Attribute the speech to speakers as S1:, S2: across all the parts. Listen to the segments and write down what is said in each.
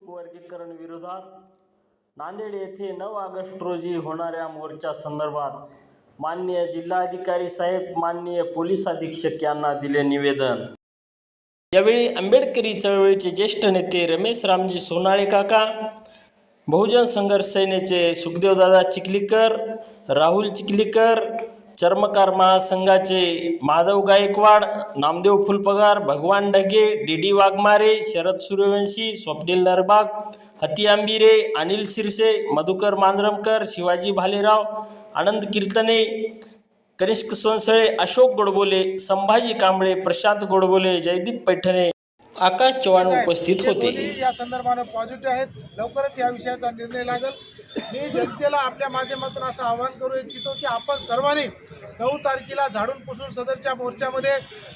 S1: वर्गीकरण विरोधात नांदेड येथे 9 ऑगस्ट रोजी होणाऱ्या मोर्चा संदर्भात माननीय जिल्हाधिकारी साहेब, माननीय पोलीस अधीक्षक यांना दिले निवेदन। यावेळी आंबेडकरी चळवळीचे ज्येष्ठ नेते रमेश रामजी सोनाळे काका, बहुजन संघर्ष सेनेचे सुखदेवदादा चिखलीकर, राहुल चिखलीकर, चर्मकार महासंघाचे माधव गायकवाड, नामदेव फुलपगार, भगवान ढगे, डी वाघमारे, शरद सूर्यवंशी, स्वप्नील नरबाग, हती आंबिरे, अनिल शिरसे, मधुकर मांजरमकर, शिवाजी भालेराव, आनंद कीर्तने, कनिष्क सोनसळे, अशोक गोडबोले, संभाजी कांबळे, प्रशांत गोडबोले, जयदीप पैठणे, आकाश चव्हाण उपस्थित होते।
S2: या संदर्भाने पॉझिटिव्ह आहेत। लवकरच या विषयाचा निर्णय लागेल। मी जनतेला आपल्या माध्यमातून असं आवाहन करू इच्छितो की आपण सर्वांनी 9 तारखेला झाडून पुसून सदरच्या मोर्चामध्ये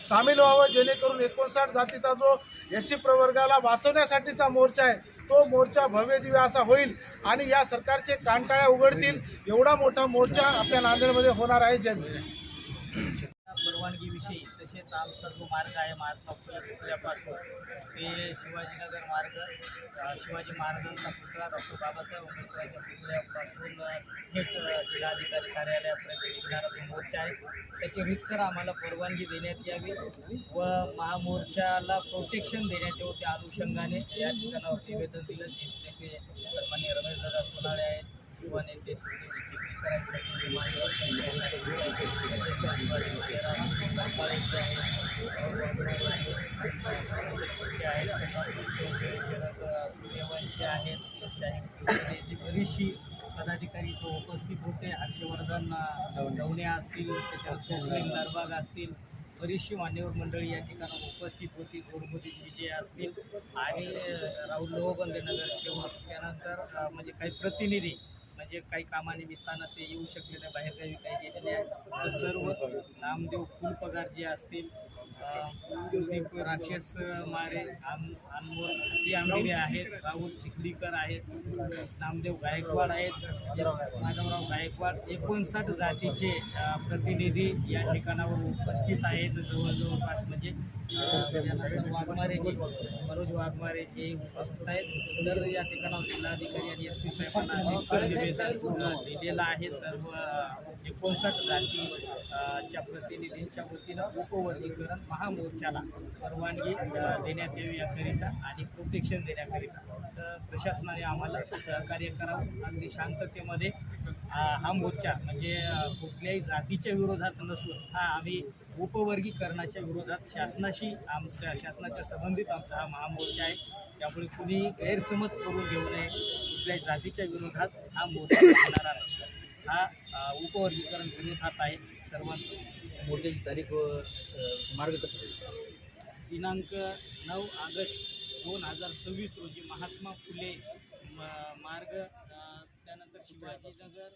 S2: सामील व्हावं, जेणेकरून 59 जातीचा जो एससी प्रवर्गाला वाचवण्यासाठीचा मोर्चा आहे तो मोर्चा भव्य दिव्य असा होईल आणि या सरकारचे कानटाळ्या उघडतील एवढा मोठा मोर्चा आपल्या नांदेडमध्ये होणार आहे। जय
S3: परवानगीविषयी तसेच आमचा जो मार्ग आहे महात्मा फुले पुतळ्यापासून ते शिवाजीनगर मार्ग, शिवाजी महाराजांचा पुतळा, डॉक्टर बाबासाहेब आंबेडकरांच्या पुतळ्यापासून थेट जिल्हाधिकारी कार्यालयापर्यंत निघणारा जो मोर्चा आहे त्याची रीतसर आम्हाला परवानगी देण्यात यावी व महामोर्चाला प्रोटेक्शन देण्यात यावं, त्या अनुषंगाने या ठिकाणावर निवेदन दिलं। ज्येष्ठ नेते सन्माननीय रमेशदादा सोनाळे आहेत, युवा नेते सूर्यवंशी आहेत, बरीचशी पदाधिकारी तो उपस्थित होते। हर्षवर्धन ढवणे असतील, स्वप्नील नरबाग असतील, बरीचशी मान्यवर मंडळी या ठिकाणी उपस्थित होती। गोडबोली विजय असतील आणि राहुल लोहबंदे नगरसेवक, त्यानंतर म्हणजे काही प्रतिनिधी म्हणजे काही कामानिमित्तानं ते येऊ शकले नाही, बाहेरगावी काही गेलेले आहेत। सर्व नामदेव फुलपगार जे असतील, कुलदीप राक्षस मारे, अनमोल हती आंबिरे आहेत, राहुल चिखलीकर आहेत, नामदेव गायकवाड आहेत, माधवराव गायकवाड, 59 जातीचे प्रतिनिधी या ठिकाणावर उपस्थित आहेत। जवळपास म्हणजे वाघमारेजी, मनोज वाघमारे हे उपस्थित आहेत। तर या ठिकाणावर जिल्हाधिकारी आणि एस पी साहेबांना निवेदन दिलेलं आहे। सर्व 59 जातीच्या प्रतिनिधींच्या वतीनं उपवर्गीकरण महामोर्चाला परवानगी देण्यात यावी याकरिता आणि प्रोटेक्शन देण्याकरिता तर प्रशासनाने आम्हाला सहकार्य करावं। अगदी शांततेमध्ये हा मोर्चा म्हणजे कुठल्याही जातीच्या विरोधात नसून आम्ही उपवर्गीकरणाच्या विरोधात शासनाच्या संबंधित आमचा हा महामोर्चा आहे। त्यामुळे कुणी गैरसमज करून घेऊ नये। कुठल्याही जातीच्या विरोधात हा मोर्चा होणारा नसून हा उपवर्गीकरण विरोधात आहे। सर्वांचं
S4: मोर्चाची तारीख मार्ग कसा
S3: दिनांक 9 ऑगस्ट 2026 रोजी महात्मा फुले मार्ग, त्यानंतर शिवाजीनगर